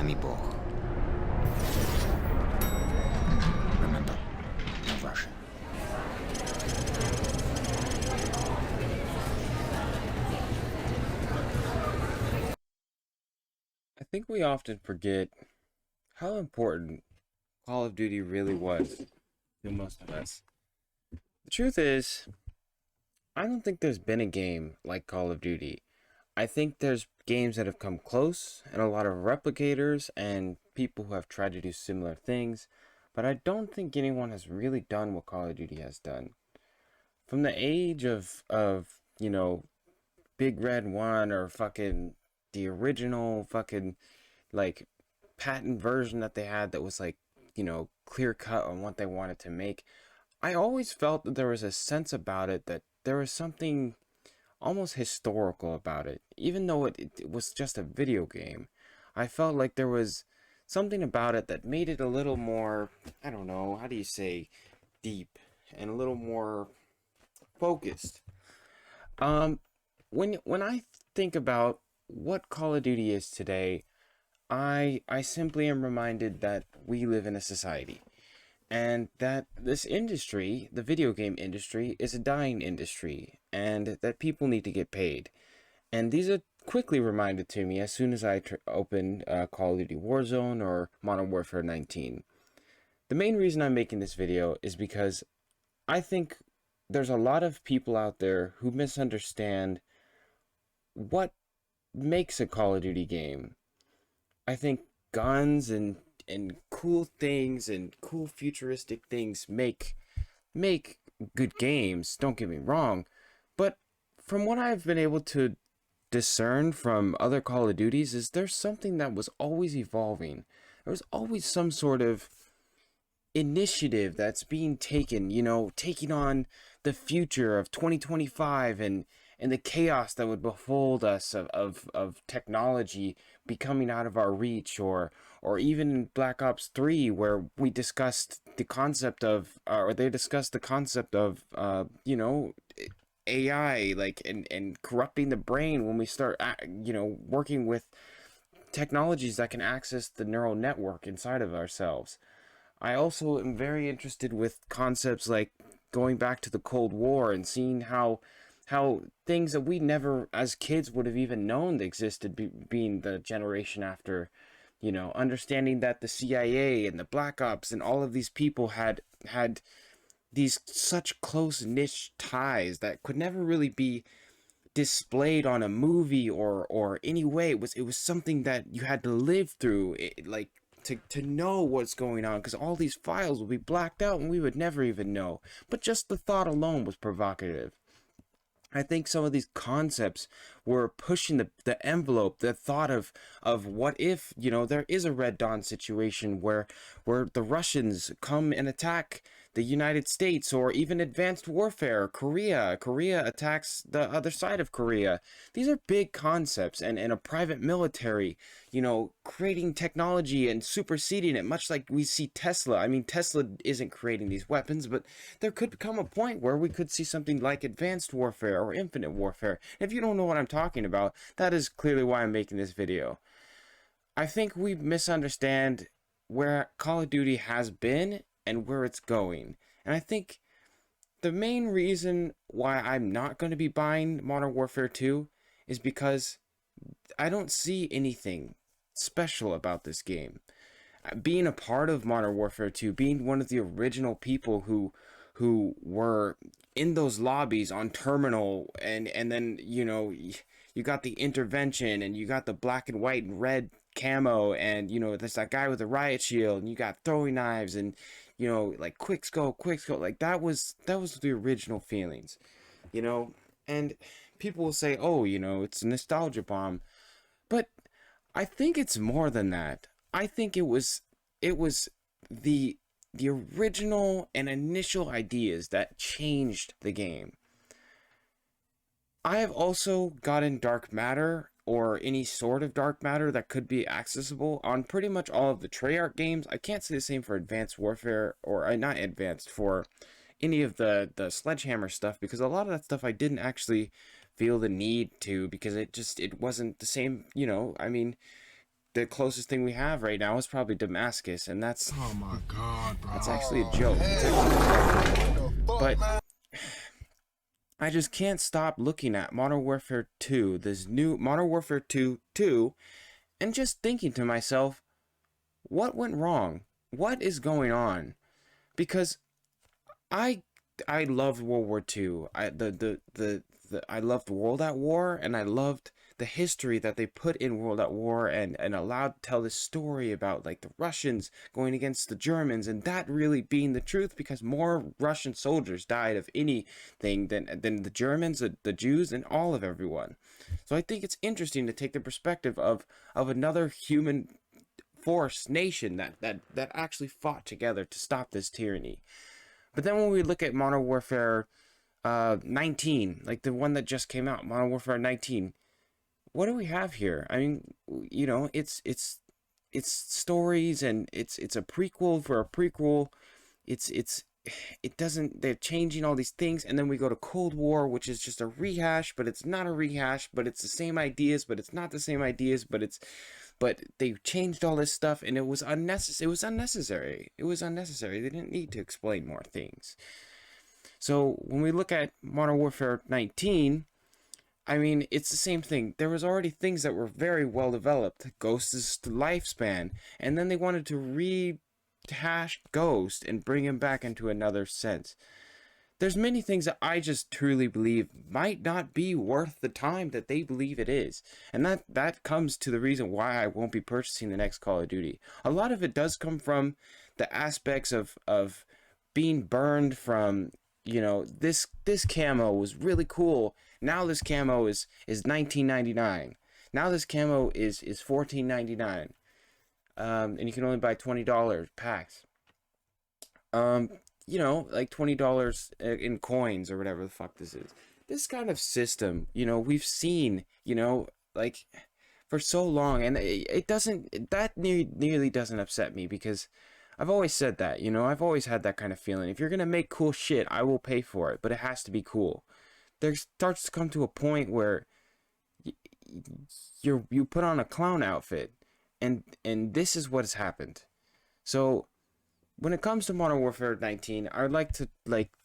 mi Bог. Remember, no Russian. I think we often forget how important Call of Duty really was to most of us. The truth is, I don't think there's been a game like Call of Duty. I think there's games that have come close and a lot of replicators and people who have tried to do similar things, but I don't think anyone has really done what Call of Duty has done. From the age of Big Red 1 or fucking the original fucking like patent version that they had that was like clear cut on what they wanted to make. I always felt that there was a sense about it that there was something almost historical about it. Even though it was just a video game, I felt like there was something about it that made it a little more, I don't know, how do you say, deep and a little more focused. Um, when I think about what Call of Duty is today, I simply am reminded that we live in a society and that this industry, the video game industry, is a dying industry and that people need to get paid. And these are quickly reminded to me as soon as I open Call of Duty Warzone or Modern Warfare 19. The main reason I'm making this video is because I think there's a lot of people out there who misunderstand what makes a Call of Duty game. I think guns and cool things and cool futuristic things make good games, don't get me wrong, but from what I've been able to discern from other Call of Duties is there's something that was always evolving. There was always some sort of initiative that's being taken, taking on the future of 2025 and the chaos that would behold us of technology becoming out of our reach, or even in Black Ops 3 where we discussed the concept of or they discussed the concept of AI, like, and corrupting the brain when we start working with technologies that can access the neural network inside of ourselves. I also am very interested with concepts like going back to the Cold War and seeing how things that we never as kids would have even known existed, being the generation after, understanding that the CIA and the Black Ops and all of these people had these such close niche ties that could never really be displayed on a movie or any way. It was something that you had to live through, like, to know what's going on, because all these files would be blacked out and we would never even know. But just the thought alone was provocative. I think some of these concepts were pushing the envelope, the thought of what if, there is a Red Dawn situation where the Russians come and attack the United States, or even advanced warfare, Korea attacks the other side of Korea. These are big concepts, and a private military, creating technology and superseding it, much like we see Tesla. I mean, Tesla isn't creating these weapons, but there could come a point where we could see something like advanced warfare or infinite warfare. And if you don't know what I'm talking about, that is clearly why I'm making this video. I think we misunderstand where Call of Duty has been and where it's going. And I think the main reason why I'm not going to be buying Modern Warfare 2 is because I don't see anything special about this game. Being a part of Modern Warfare 2, being one of the original people who were in those lobbies on Terminal, and then you got the intervention, and you got the black and white and red camo, and there's that guy with a riot shield, and you got throwing knives, and like quick scope, like that was the original feelings, you know and people will say, oh, it's a nostalgia bomb, but I think it's more than that. I think it was the the original and initial ideas that changed the game. I have also gotten dark matter, or any sort of dark matter that could be accessible, on pretty much all of the Treyarch games. I can't say the same for Advanced Warfare, or not Advanced, for any of the Sledgehammer stuff, because a lot of that stuff I didn't actually feel the need to, because it wasn't the same. I mean, the closest thing we have right now is probably Damascus, and Oh my God, bro. that's actually a joke. It's actually a joke. But I just can't stop looking at Modern Warfare 2, this new Modern Warfare 2, and just thinking to myself, what went wrong? What is going on? Because I I loved World War II. I loved World at War, and I loved the history that they put in World at War, and allowed to tell this story about like the Russians going against the Germans, and that really being the truth, because more Russian soldiers died of anything than the Germans, the Jews, and all of everyone. So I think it's interesting to take the perspective of another human force nation that actually fought together to stop this tyranny. But then when we look at Modern Warfare 19, like the one that just came out, Modern Warfare 19, what do we have here? I mean, you know, it's stories, and it's a prequel for a prequel. It doesn't, they're changing all these things, and then we go to Cold War, which is just a rehash, but it's not a rehash, but it's the same ideas, but it's not the same ideas, but they changed all this stuff, and it was unnecessary. It was unnecessary. They didn't need to explain more things. So when we look at Modern Warfare 19, I mean, it's the same thing. There was already things that were very well developed. Ghost's lifespan, and then they wanted to rehash Ghost and bring him back into another sense. There's many things that I just truly believe might not be worth the time that they believe it is. And that comes to the reason why I won't be purchasing the next Call of Duty. A lot of it does come from the aspects of being burned from, you know, this camo was really cool. Now this camo is $19.99. Now this camo is $14.99. And you can only buy $20 packs. You know, like $20 in coins or whatever the fuck this is. This kind of system, you know, we've seen, you know, like for so long, and it doesn't, that nearly doesn't upset me, because I've always said that, you know, I've always had that kind of feeling. If you're gonna make cool shit, I will pay for it, but it has to be cool. There starts to come to a point where you put on a clown outfit, and this is what has happened. So when it comes to Modern Warfare 19, I would like to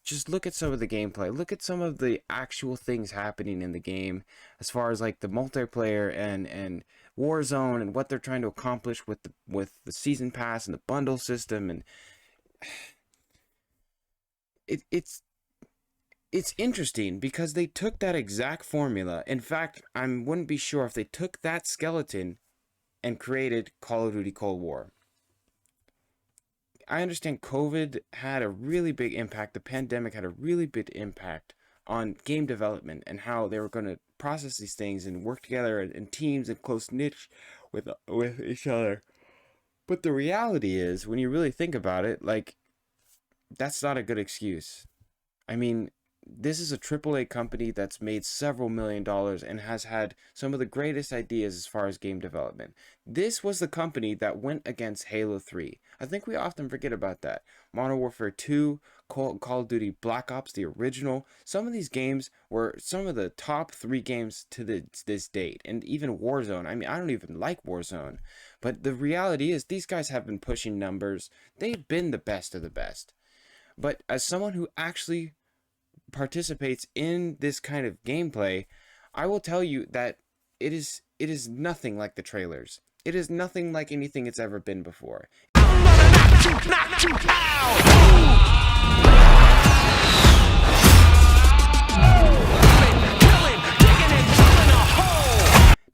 just look at some of the gameplay, look at some of the actual things happening in the game, as far as like the multiplayer and Warzone, and what they're trying to accomplish with the season pass and the bundle system. And it's interesting because they took that exact formula. In fact, I wouldn't be sure if they took that skeleton and created Call of Duty Cold War. I understand COVID had a really big impact. The pandemic had a really big impact on game development, and how they were going to process these things and work together in teams and close niche with each other. But the reality is, when you really think about it, like, that's not a good excuse. I mean, this is a AAA company that's made several $1,000,000 and has had some of the greatest ideas as far as game development. This was the company that went against Halo 3. I think we often forget about that. Modern Warfare 2, Call of Duty Black Ops, the original. Some of these games were some of the top 3 games to this date. And even Warzone. I mean, I don't even like Warzone. But the reality is, these guys have been pushing numbers. They've been the best of the best. But as someone who actually participates in this kind of gameplay, I will tell you that it is nothing like the trailers. It is nothing like anything it's ever been before.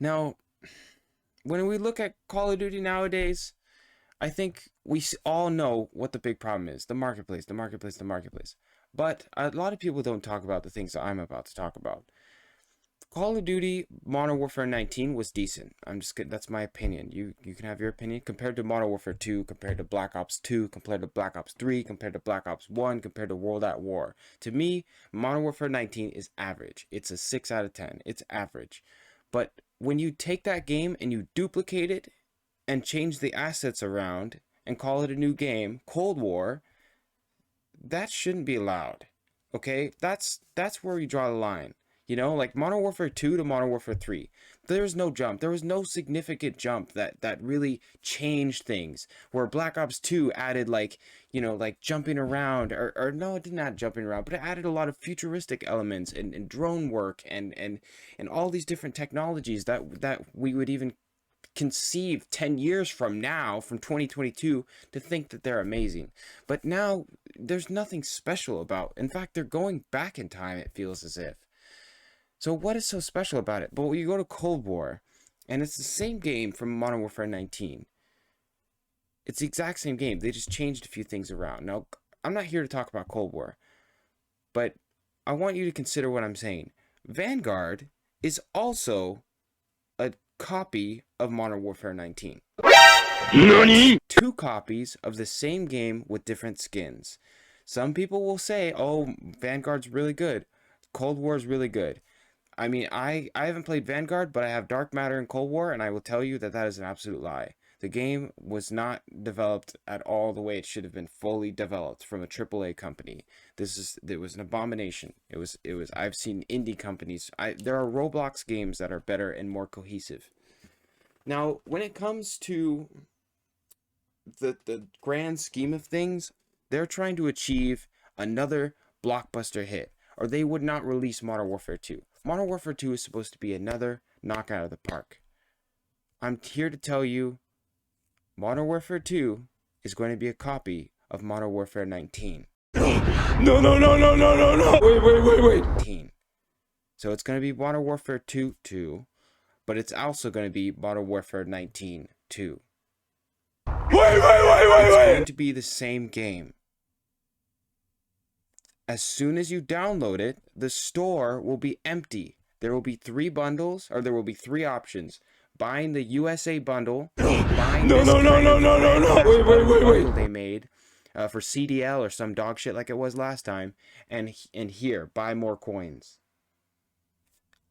Now, when we look at Call of Duty nowadays, I think we all know what the big problem is. The marketplace, the marketplace, the marketplace. But a lot of people don't talk about the things that I'm about to talk about. Call of Duty Modern Warfare 19 was decent. I'm just kidding. That's my opinion. You can have your opinion. Compared to Modern Warfare 2, compared to Black Ops 2, compared to Black Ops 3, compared to Black Ops 1, compared to World at War. To me, Modern Warfare 19 is average. It's a 6 out of 10. It's average. But when you take that game and you duplicate it and change the assets around and call it a new game, Cold War, that shouldn't be allowed. Okay? That's where we draw the line. You know, like Modern Warfare 2 to Modern Warfare 3. There's no jump. There was no significant jump that really changed things. Where Black Ops 2 added like, you know, like jumping around, or no, it didn't add jumping around, but it added a lot of futuristic elements and drone work and all these different technologies that we would even conceive 10 years from now, from 2022, to think that they're amazing. But now there's nothing special about. In fact, they're going back in time, it feels as if. So what is so special about it? But you go to Cold War, and it's the same game from Modern Warfare 19. It's the exact same game. They just changed a few things around. Now, I'm not here to talk about Cold War, but I want you to consider what I'm saying. Vanguard is also a copy of Modern Warfare 19. NANI? Two copies of the same game with different skins. Some people will say, oh, Vanguard's really good. Cold War is really good. I mean, I haven't played Vanguard, but I have Dark Matter and Cold War, and I will tell you that that is an absolute lie. The game was not developed at all the way it should have been fully developed from a AAA company. It was an abomination. It was I've seen indie companies. There are Roblox games that are better and more cohesive. Now, when it comes to the grand scheme of things, they're trying to achieve another blockbuster hit, or they would not release Modern Warfare 2. Modern Warfare 2 is supposed to be another knockout of the park. I'm here to tell you, Modern Warfare 2 is going to be a copy of Modern Warfare 19. No. Wait. So it's going to be Modern Warfare 2, but it's also going to be Modern Warfare 19, 2. Wait. It's going to be the same game. As soon as you download it, the store will be empty. There will be 3 bundles, or there will be 3 options. Buying the USA bundle, buying this bundle they made for CDL or some dog shit like it was last time, and here, buy more coins.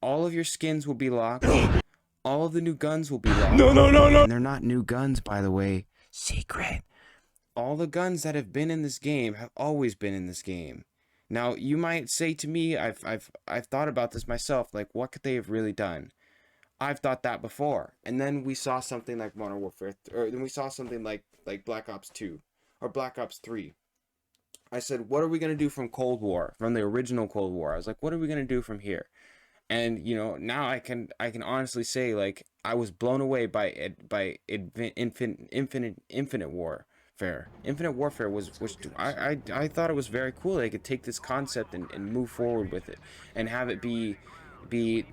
All of your skins will be locked. All of the new guns will be locked. No. And they're not new guns, by the way. Secret. All the guns that have been in this game have always been in this game. Now, you might say to me, I've thought about this myself, like, what could they have really done? I've thought that before. And then we saw something like Modern Warfare, or then we saw something like Black Ops 2, or Black Ops 3. I said, what are we going to do from Cold War, from the original Cold War? I was like, what are we going to do from here? And, you know, now I can honestly say, like, I was blown away by Infinite Warfare. Infinite Warfare was I thought it was very cool. They could take this concept and move forward with it, and have it be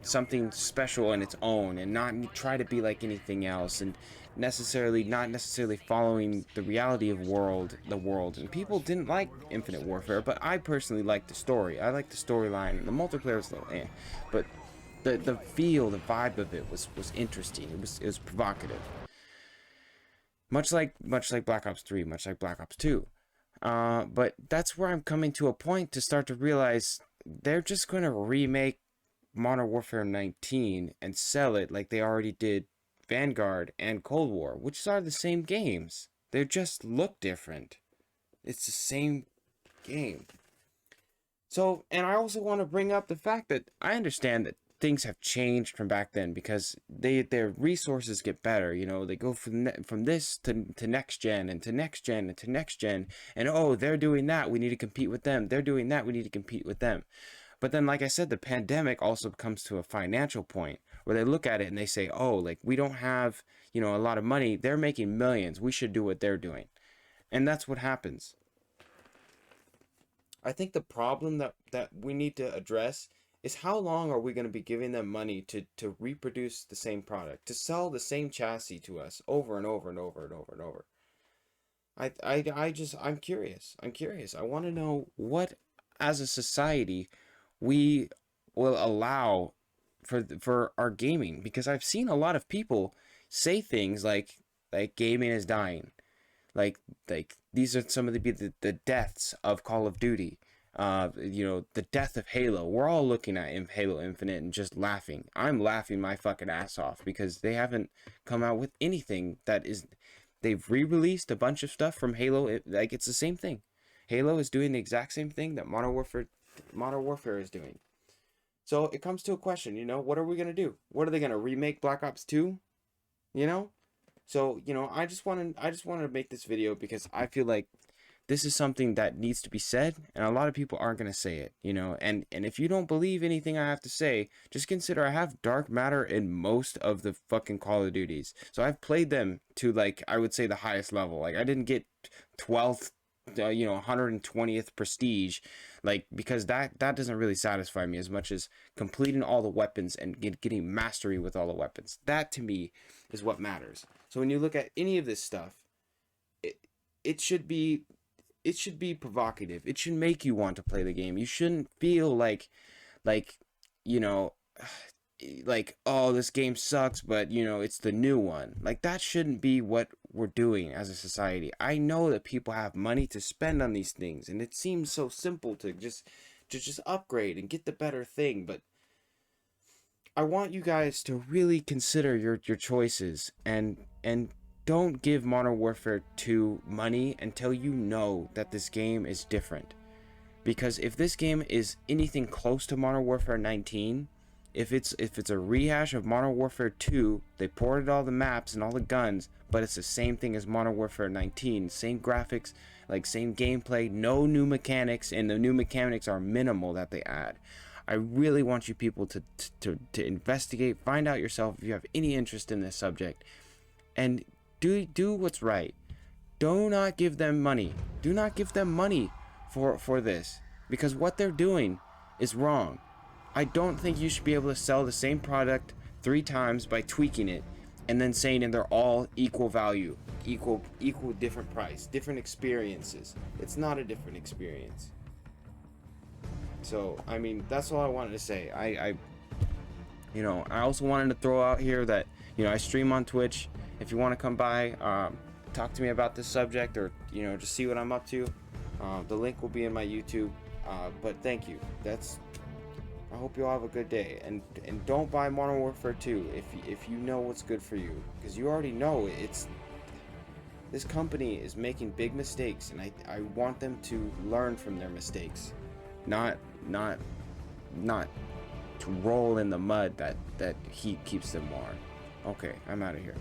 something special in its own, and not try to be like anything else, and not necessarily following the reality of the world. And people didn't like Infinite Warfare, but I personally liked the story. I liked the storyline, and the multiplayer was a little but the feel, the vibe of it was interesting. It was provocative. Much like Black Ops 3, much like Black Ops 2. But that's where I'm coming to a point to start to realize they're just going to remake Modern Warfare 19 and sell it like they already did Vanguard and Cold War, which are the same games. They just look different. It's the same game. So, and I also want to bring up the fact that I understand that things have changed from back then, because their resources get better. You know, they go from this to next gen, and to next gen, and to next gen, and oh, they're doing that, we need to compete with them. They're doing that, we need to compete with them. But then, like I said, the pandemic also comes to a financial point where they look at it and they say, oh, like, we don't have, you know, a lot of money. They're making millions. We should do what they're doing. And that's what happens. I think the problem that we need to address is, how long are we going to be giving them money to reproduce the same product, to sell the same chassis to us over and over and over and over and over? I'm curious. I want to know what, as a society, we will allow for our gaming, because I've seen a lot of people say things like gaming is dying, like these are some of the deaths of Call of Duty, you know, the death of Halo. We're all looking at Halo Infinite and just laughing. I'm laughing my fucking ass off, because they haven't come out with anything that is. They've re-released a bunch of stuff from Halo. Like, it's the same thing. Halo is doing the exact same thing that Modern Warfare is doing. So it comes to a question, you know, what are we gonna do? What are they gonna remake Black Ops 2? You know? So, you know, I just wanted to make this video because I feel like this is something that needs to be said, and a lot of people aren't going to say it, you know. And if you don't believe anything I have to say, just consider I have dark matter in most of the fucking Call of Duties. So I've played them to, like, I would say the highest level. Like, I didn't get 12th, 120th prestige, like, because that doesn't really satisfy me as much as completing all the weapons and getting mastery with all the weapons. That to me is what matters. So when you look at any of this stuff, it it should be it should be provocative. It should make you want to play the game. You shouldn't feel like you know like, oh, this game sucks, but you know, it's the new one. Like, that shouldn't be what we're doing as a society. I know that people have money to spend on these things, and it seems so simple to just upgrade and get the better thing, but I want you guys to really consider your choices, and don't give Modern Warfare 2 money until you know that this game is different. Because if this game is anything close to Modern Warfare 19, if it's a rehash of Modern Warfare 2, they ported all the maps and all the guns, but it's the same thing as Modern Warfare 19, same graphics, like same gameplay, no new mechanics, and the new mechanics are minimal that they add. I really want you people to investigate, find out yourself if you have any interest in this subject, and do what's right. Do not give them money. Do not give them money for this, because what they're doing is wrong. I don't think you should be able to sell the same product 3 times by tweaking it and then saying that they're all equal value, equal different price, different experiences. It's not a different experience. So, I mean, that's all I wanted to say. I also wanted to throw out here that, I stream on Twitch. If you want to come by, talk to me about this subject, or, just see what I'm up to, the link will be in my YouTube. But thank you. I hope you all have a good day, and don't buy Modern Warfare 2 if you know what's good for you, because you already know this company is making big mistakes, and I want them to learn from their mistakes, not to roll in the mud that heat keeps them warm. Okay, I'm out of here.